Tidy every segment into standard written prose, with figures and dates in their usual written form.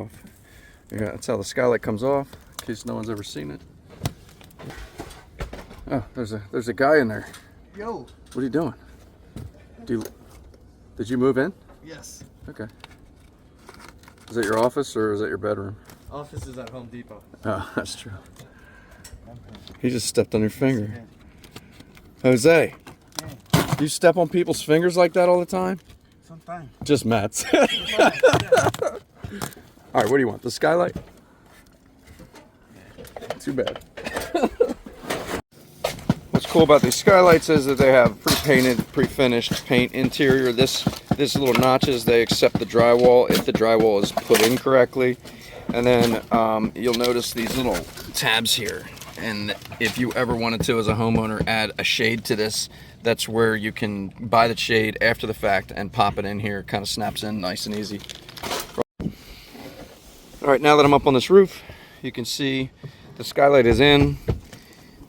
off. Yeah, that's how the skylight comes off, in case no one's ever seen it. Oh, there's a guy in there. Yo. What are you doing? Did you move in? Yes. Okay. Is that your office or is that your bedroom? Office is at Home Depot. Oh, that's true. He just stepped on your finger. Jose, do you step on people's fingers like that all the time? Sometimes. Just Matt's. All right, what do you want? The skylight? Too bad. What's cool about these skylights is that they have pre-painted, pre-finished paint interior. This little notches, they accept the drywall if the drywall is put in correctly. And then you'll notice these little tabs here. And if you ever wanted to, as a homeowner, add a shade to this, that's where you can buy the shade after the fact and pop it in here. It kind of snaps in nice and easy. All right, now that I'm up on this roof, you can see the skylight is in.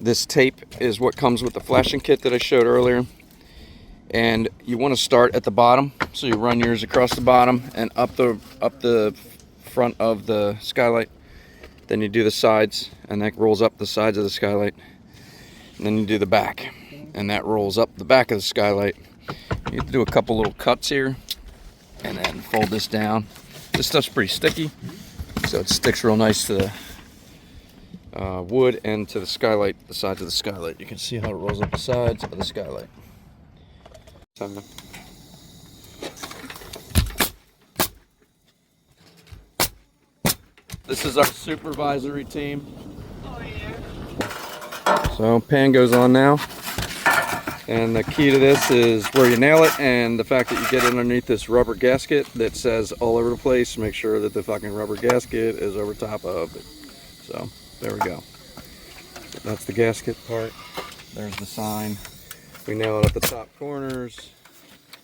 This tape is what comes with the flashing kit that I showed earlier. And you want to start at the bottom, so you run yours across the bottom and up the front of the skylight. Then you do the sides, and that rolls up the sides of the skylight. And then you do the back, and that rolls up the back of the skylight. You have to do a couple little cuts here, and then fold this down. This stuff's pretty sticky, so it sticks real nice to the wood and to the skylight, the sides of the skylight. You can see how it rolls up the sides of the skylight. This is our supervisory team. Oh, yeah. So pan goes on now. And the key to this is where you nail it and the fact that you get it underneath this rubber gasket that says all over the place. Make sure that the fucking rubber gasket is over top of it. So there we go. That's the gasket part. There's the sign. We nail it at the top corners.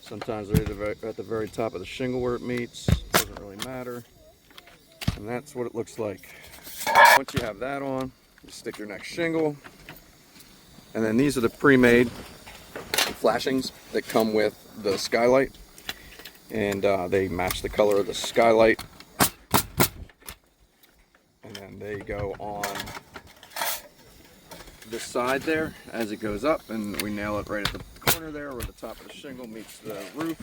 Sometimes they're at the very top of the shingle where it meets. Doesn't really matter. And that's what it looks like. Once you have that on, you stick your next shingle. And then these are the pre-made flashings that come with the skylight. And they match the color of the skylight. And then they go on this side there as it goes up, and we nail it right at the corner there where the top of the shingle meets the roof.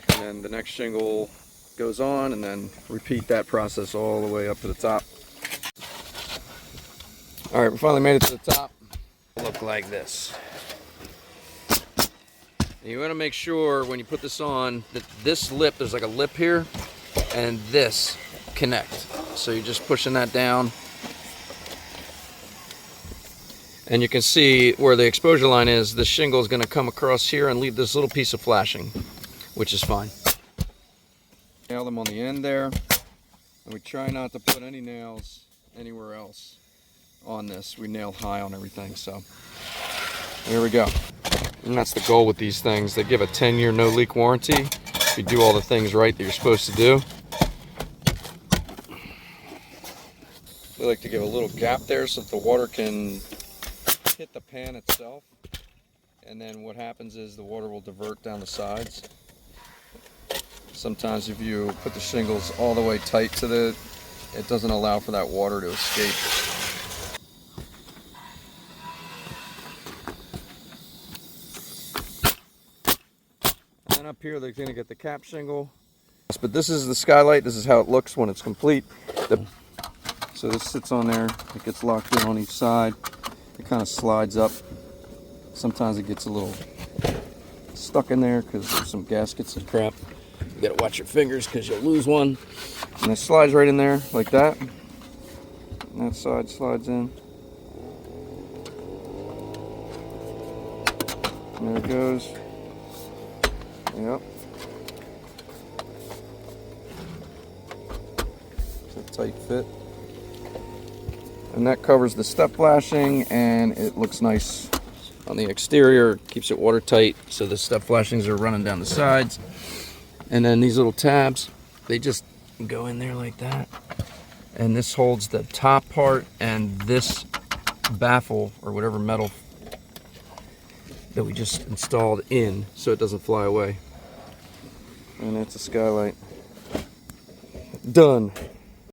And then the next shingle goes on, and then repeat that process all the way up to the top. All right, we finally made it to the top. Look like this. And you want to make sure when you put this on that this lip, there's like a lip here, and this connect. So you're just pushing that down. And you can see where the exposure line is, the shingle is going to come across here and leave this little piece of flashing, which is fine. Nail them on the end there, and we try not to put any nails anywhere else on this. We nail high on everything, so there we go. And that's the goal with these things. They give a 10-year no leak warranty if you do all the things right that you're supposed to do. We like to give a little gap there so that the water can hit the pan itself, and then what happens is the water will divert down the sides. Sometimes if you put the shingles all the way tight to it doesn't allow for that water to escape. And then up here they're going to get the cap shingle. But this is the skylight. This is how it looks when it's complete. So this sits on there. It gets locked in on each side. It kind of slides up. Sometimes it gets a little stuck in there because there's some gaskets and crap. You gotta watch your fingers because you'll lose one. And it slides right in there like that. And that side slides in. And there it goes. Yep. It's a tight fit. And that covers the step flashing, and it looks nice on the exterior. Keeps it watertight, so the step flashings are running down the sides. And then these little tabs, they just go in there like that. And this holds the top part and this baffle or whatever metal that we just installed in so it doesn't fly away. And that's a skylight. Done.